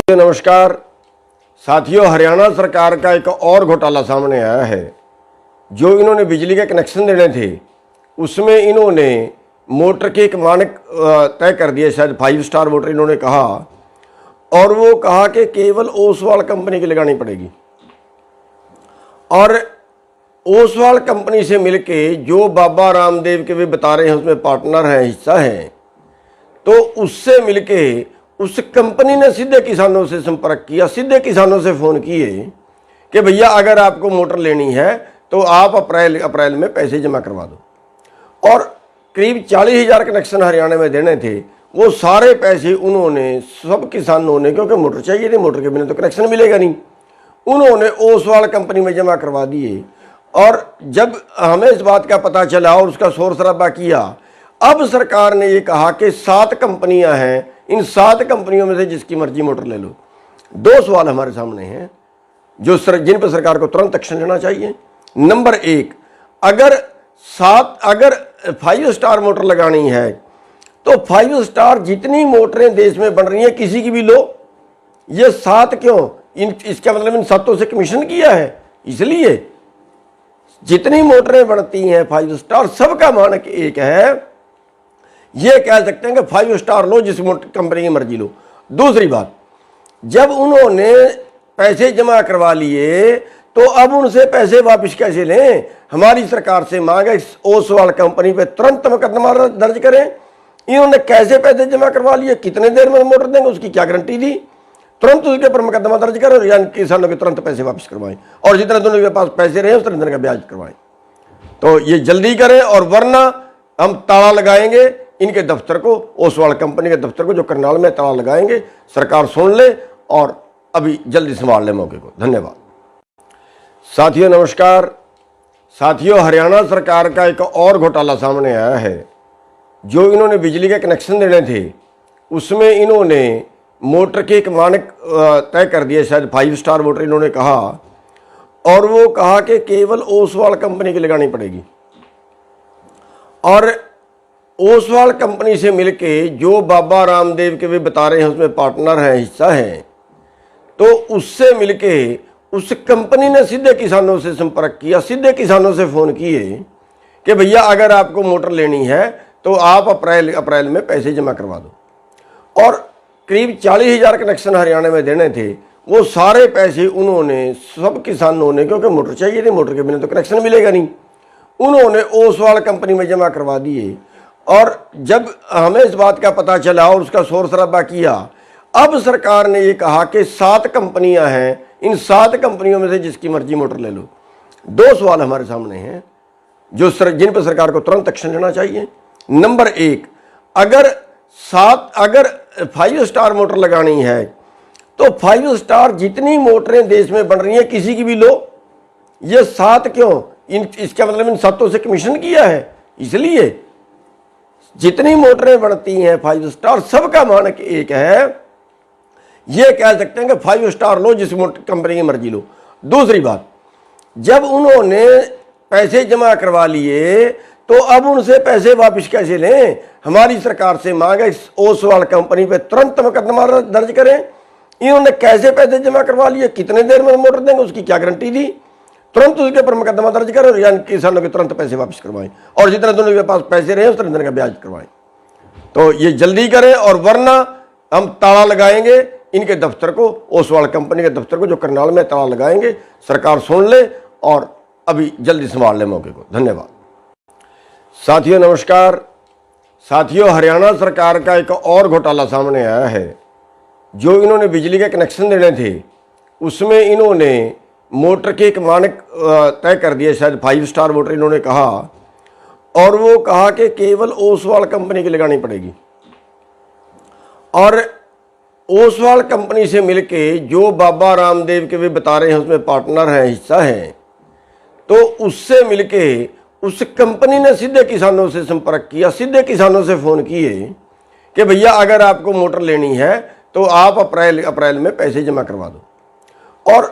नमस्कार साथियों, हरियाणा सरकार का एक और घोटाला सामने आया है। जो इन्होंने बिजली के कनेक्शन देने थे उसमें इन्होंने मोटर के एक मानक तय कर दिए, शायद 5 स्टार मोटर इन्होंने कहा, और वो कहा कि केवल ओसवाल कंपनी की लगानी पड़ेगी। और ओसवाल कंपनी से मिलके जो बाबा रामदेव के भी बता रहे हैं उसमें पार्टनर हैं, हिस्सा है, तो उससे मिलके उस कंपनी ने सीधे किसानों से संपर्क किया, सीधे किसानों से फ़ोन किए कि भैया अगर आपको मोटर लेनी है तो आप अप्रैल में पैसे जमा करवा दो। और करीब 40,000 कनेक्शन हरियाणा में देने थे, वो सारे पैसे उन्होंने सब किसानों ने, क्योंकि मोटर चाहिए थी, मोटर के बिना तो कनेक्शन मिलेगा नहीं, उन्होंने ओसवाल कंपनी में जमा करवा दिए। और जब हमें इस बात का पता चला और उसका शोर शराबा किया, अब सरकार ने ये कहा कि 7 कंपनियां हैं, इन 7 कंपनियों में से जिसकी मर्जी मोटर ले लो। 2 सवाल हमारे सामने हैं जिन पर सरकार को तुरंत एक्शन लेना चाहिए। नंबर 1, अगर 5 स्टार मोटर लगानी है तो 5 स्टार जितनी मोटरें देश में बन रही हैं किसी की भी लो। ये 7 क्यों? इसका मतलब इन 7 से कमीशन किया है, इसलिए जितनी मोटरें बनती हैं 5 स्टार, सबका मानक एक है। ये कह सकते हैं कि 5 स्टार लो, जिस कंपनी की मर्जी लो। दूसरी बात, जब उन्होंने पैसे जमा करवा लिए तो अब उनसे पैसे वापस कैसे लें? हमारी सरकार से मांग है ओसवाल कंपनी पे तुरंत मुकदमा दर्ज करें। इन्होंने कैसे पैसे जमा करवा लिए, कितने देर में मोटर देंगे, उसकी क्या गारंटी दी? तुरंत उसके ऊपर मुकदमा दर्ज करें और यानी किसानों के तुरंत पैसे वापस करवाएं, और जितने दोनों के पास पैसे रहे उस तरह का ब्याज करवाएं। तो ये जल्दी करें, और वरना हम ताला लगाएंगे इनके दफ्तर को, ओसवाल कंपनी के दफ्तर को, जो करनाल में ताला लगाएंगे। सरकार सुन ले और अभी जल्दी संभाल ले मौके को। धन्यवाद। साथियों नमस्कार साथियों, हरियाणा सरकार का एक और घोटाला सामने आया है। जो इन्होंने बिजली के कनेक्शन देने थे उसमें इन्होंने मोटर के एक मानक तय कर दिए, शायद 5 स्टार मोटर इन्होंने कहा, और वो कहा कि केवल ओसवाल कंपनी की लगानी पड़ेगी। और ओसवाल कंपनी से मिलके जो बाबा रामदेव के भी बता रहे हैं उसमें पार्टनर हैं, हिस्सा है, तो उससे मिलके उस कंपनी ने सीधे किसानों से संपर्क किया, सीधे किसानों से फ़ोन किए कि भैया अगर आपको मोटर लेनी है तो आप अप्रैल में पैसे जमा करवा दो। और करीब 40,000 कनेक्शन हरियाणा में देने थे, वो सारे पैसे उन्होंने सब किसानों ने, क्योंकि मोटर चाहिए थी, मोटर के बिना तो कनेक्शन मिलेगा नहीं, उन्होंने ओसवाल कंपनी में जमा करवा दिए। और जब हमें इस बात का पता चला और उसका शोर शराबा किया, अब सरकार ने ये कहा कि 7 कंपनियां हैं, इन 7 कंपनियों में से जिसकी मर्जी मोटर ले लो। 2 सवाल हमारे सामने हैं जिन पर सरकार को तुरंत एक्शन लेना चाहिए। नंबर 1, अगर 5 स्टार मोटर लगानी है तो 5 स्टार जितनी मोटरें देश में बन रही हैं किसी की भी लो। ये 7 क्यों? इसका मतलब इन 7 से कमीशन किया है, इसलिए जितनी मोटरें बनती हैं 5 स्टार, सबका मानक एक है। ये कह सकते हैं कि 5 स्टार लो, जिस कंपनी की मर्जी लो। दूसरी बात, जब उन्होंने पैसे जमा करवा लिए तो अब उनसे पैसे वापस कैसे लें? हमारी सरकार से मांग है ओसवाल कंपनी पे तुरंत मुकदमा दर्ज करें। इन्होंने कैसे पैसे जमा करवा लिए, कितने देर में मोटर देंगे, उसकी क्या गारंटी दी? तुरंत उसके ऊपर मुकदमा दर्ज करें और यानी किसानों के तुरंत पैसे वापस करवाएं, और जितने दोनों के पास पैसे रहे उस तरह का ब्याज करवाएं। तो ये जल्दी करें, और वरना हम ताला लगाएंगे इनके दफ्तर को, ओसवाल कंपनी के दफ्तर को, जो करनाल में ताला लगाएंगे। सरकार सुन ले और अभी जल्दी संभाल ले मौके को। धन्यवाद। साथियों नमस्कार साथियों, हरियाणा सरकार का एक और घोटाला सामने आया है। जो इन्होंने बिजली के कनेक्शन देने थे उसमें इन्होंने मोटर के एक मानक तय कर दिए, शायद 5 स्टार मोटर इन्होंने कहा, और वो कहा कि केवल ओसवाल कंपनी की लगानी पड़ेगी। और ओसवाल कंपनी से मिलके जो बाबा रामदेव के भी बता रहे हैं उसमें पार्टनर हैं, हिस्सा है, तो उससे मिलके उस कंपनी ने सीधे किसानों से संपर्क किया, सीधे किसानों से फ़ोन किए कि भैया अगर आपको मोटर लेनी है तो आप अप्रैल में पैसे जमा करवा दो। और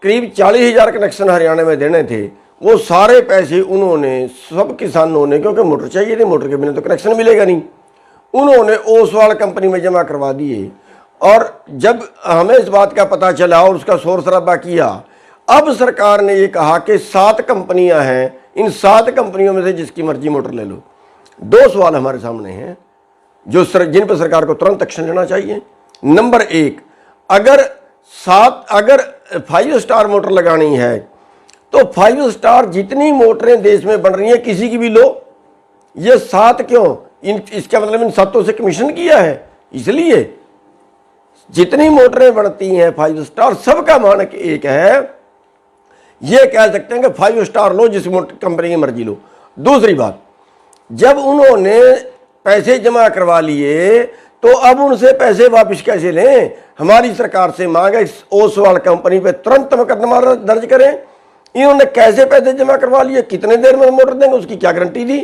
करीब 40,000 कनेक्शन हरियाणा में देने थे, वो सारे पैसे उन्होंने सब किसानों ने, क्योंकि मोटर चाहिए थी, मोटर के बिना तो कनेक्शन मिलेगा नहीं, उन्होंने ओसवाल कंपनी में जमा करवा दिए। और जब हमें इस बात का पता चला और उसका शोर शराबा किया, अब सरकार ने ये कहा कि 7 कंपनियां हैं, इन 7 कंपनियों में से जिसकी मर्जी मोटर ले लो। 2 सवाल हमारे सामने हैं जिन पर सरकार को तुरंत एक्शन लेना चाहिए। नंबर 1, अगर 5 स्टार मोटर लगानी है तो 5 स्टार जितनी मोटरें देश में बन रही हैं किसी की भी लो। ये 7 क्यों? इसका मतलब इन 7 से कमीशन किया है, इसलिए जितनी मोटरें बनती हैं 5 स्टार, सबका मानक एक है। ये कह सकते हैं कि 5 स्टार लो, जिस कंपनी की मर्जी लो। दूसरी बात, जब उन्होंने पैसे जमा करवा लिए तो अब उनसे पैसे वापस कैसे लें? हमारी सरकार से मांग है ओसवाल कंपनी पे तुरंत मुकदमा दर्ज करें। इन्होंने कैसे पैसे जमा करवा लिए, कितने देर में मोटर देंगे, उसकी क्या गारंटी दी?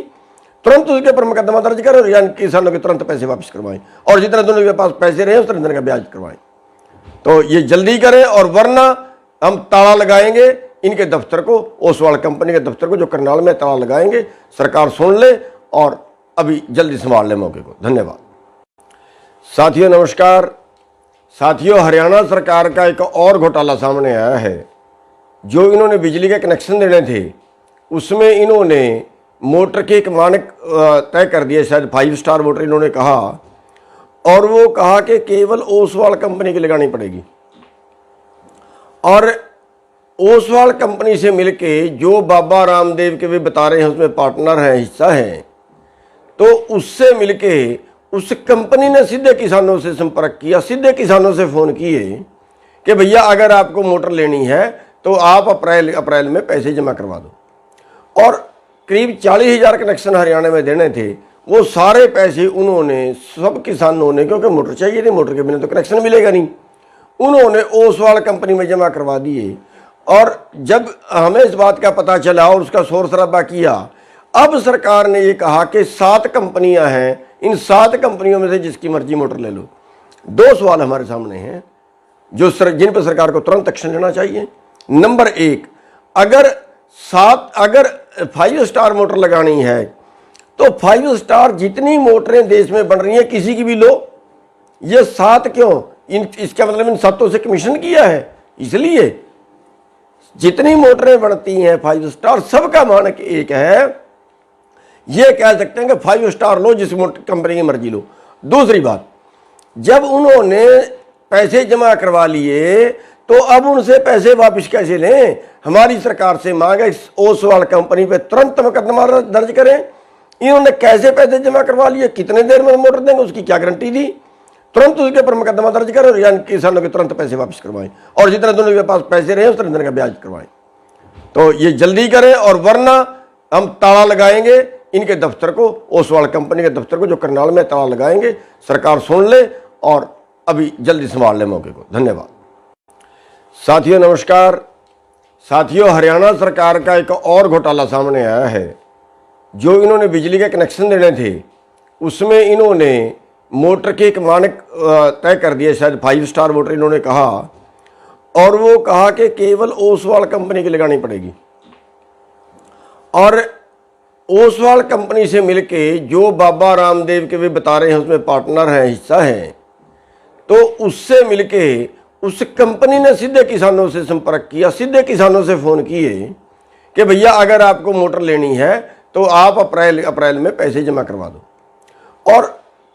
तुरंत उसके ऊपर मुकदमा दर्ज करें, यानी किसानों के तुरंत पैसे वापस करवाएं, और जितने दोनों के पास पैसे रहे उतने दिन का ब्याज करवाएं। तो ये जल्दी करें, और वरना हम ताला लगाएंगे इनके दफ्तर को, ओसवाल कंपनी के दफ्तर को, जो करनाल में ताला लगाएंगे। सरकार सुन ले और अभी जल्दी संभाल ले मौके को। धन्यवाद। साथियों नमस्कार। साथियों, हरियाणा सरकार का एक और घोटाला सामने आया है। जो इन्होंने बिजली के कनेक्शन देने थे उसमें इन्होंने मोटर के एक मानक तय कर दिए, शायद 5 स्टार मोटर इन्होंने कहा, और वो कहा कि केवल ओसवाल कंपनी की लगानी पड़ेगी। और ओसवाल कंपनी से मिलके जो बाबा रामदेव के भी बता रहे हैं उसमें पार्टनर हैं, हिस्सा है, तो उससे मिलके उस कंपनी ने सीधे किसानों से संपर्क किया, सीधे किसानों से फ़ोन किए कि भैया अगर आपको मोटर लेनी है तो आप अप्रैल में पैसे जमा करवा दो। और करीब 40,000 कनेक्शन हरियाणा में देने थे, वो सारे पैसे उन्होंने, सब किसानों ने, क्योंकि मोटर चाहिए थी, मोटर के बिना तो कनेक्शन मिलेगा नहीं, उन्होंने ओसवाल कंपनी में जमा करवा दिए। और जब हमें इस बात का पता चला और उसका शोर शराबा किया, अब सरकार ने ये कहा कि 7 कंपनियां हैं, इन 7 कंपनियों में से जिसकी मर्जी मोटर ले लो। 2 सवाल हमारे सामने हैं जिन पर सरकार को तुरंत एक्शन लेना चाहिए। नंबर 1, अगर 5 स्टार मोटर लगानी है तो 5 स्टार जितनी मोटरें देश में बन रही हैं किसी की भी लो। ये 7 क्यों? इसका मतलब इन 7 से कमीशन किया है, इसलिए जितनी मोटरें बनती हैं 5 स्टार, सबका मानक एक है। ये कह सकते हैं कि 5 स्टार लो, जिस कंपनी की मर्जी लो। दूसरी बात, जब उन्होंने पैसे जमा करवा लिए तो अब उनसे पैसे वापस कैसे लें? हमारी सरकार से मांग है ओसवाल कंपनी पे तुरंत मुकदमा दर्ज करें। इन्होंने कैसे पैसे जमा करवा लिए, कितने देर में मोटर देंगे, उसकी क्या गारंटी दी? तुरंत उसके ऊपर मुकदमा दर्ज करें, यानी किसानों के तुरंत पैसे वापस करवाएं, और जितने दोनों के पास पैसे रहे उतने दिन का ब्याज करवाएं। तो ये जल्दी करें, और वरना हम ताला लगाएंगे इनके दफ्तर को, ओसवाल कंपनी के दफ्तर को, जो करनाल में ताला लगाएंगे। सरकार सुन ले और अभी जल्दी संभाल ले मौके को। धन्यवाद। साथियों नमस्कार। साथियों, हरियाणा सरकार का एक और घोटाला सामने आया है। जो इन्होंने बिजली के कनेक्शन देने थे उसमें इन्होंने मोटर के एक मानक तय कर दिए, शायद 5 स्टार मोटर इन्होंने कहा, और वो कहा कि केवल ओसवाल कंपनी की लगानी पड़ेगी। और ओसवाल कंपनी से मिलके जो बाबा रामदेव के भी बता रहे हैं उसमें पार्टनर हैं, हिस्सा है, तो उससे मिलके उस कंपनी ने सीधे किसानों से संपर्क किया, सीधे किसानों से फ़ोन किए कि भैया अगर आपको मोटर लेनी है तो आप अप्रैल में पैसे जमा करवा दो। और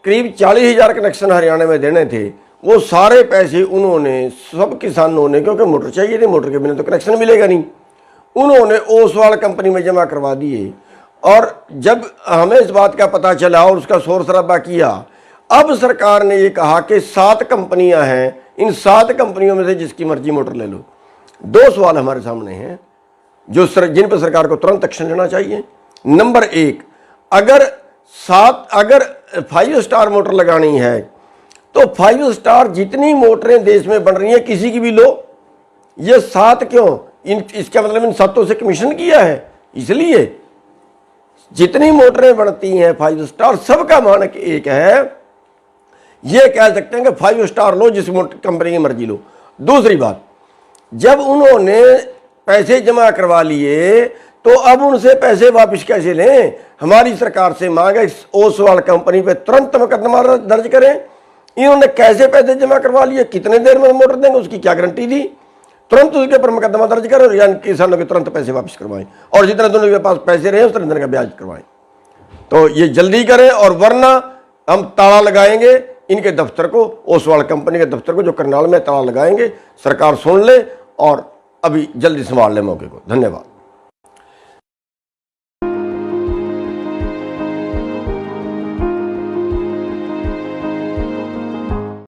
करीब 40,000 कनेक्शन हरियाणा में देने थे, वो सारे पैसे उन्होंने, सब किसानों ने, क्योंकि मोटर चाहिए थी, मोटर के बिना तो कनेक्शन मिलेगा नहीं, उन्होंने ओसवाल कंपनी में जमा करवा दिए। और जब हमें इस बात का पता चला और उसका शोर शराबा किया, अब सरकार ने ये कहा कि 7 कंपनियां हैं, इन 7 कंपनियों में से जिसकी मर्जी मोटर ले लो। 2 सवाल हमारे सामने हैं जिन पर सरकार को तुरंत एक्शन लेना चाहिए। नंबर 1, अगर 5 स्टार मोटर लगानी है तो 5 स्टार जितनी मोटरें देश में बन रही हैं किसी की भी लो। ये 7 क्यों? इसका मतलब इन 7 से कमीशन किया है, इसलिए जितनी मोटरें बनती हैं 5 स्टार, सबका मानक एक है। ये कह सकते हैं कि 5 स्टार लो, जिस कंपनी की मर्जी लो। दूसरी बात, जब उन्होंने पैसे जमा करवा लिए तो अब उनसे पैसे वापस कैसे लें? हमारी सरकार से मांग है ओसवाल कंपनी पे तुरंत मुकदमा दर्ज करें। इन्होंने कैसे पैसे जमा करवा लिए, कितने देर में मोटर देंगे, उसकी क्या गारंटी दी। तुरंत उसके ऊपर मुकदमा दर्ज करें, यानी किसानों के तुरंत पैसे वापस करवाएं, और जितने दोनों के पास पैसे रहे उतने दिन का ब्याज करवाएं। तो ये जल्दी करें, और वरना हम ताला लगाएंगे इनके दफ्तर को, ओसवाल कंपनी के दफ्तर को, जो करनाल में ताला लगाएंगे। सरकार सुन ले और अभी जल्दी संभाल ले मौके को। धन्यवाद।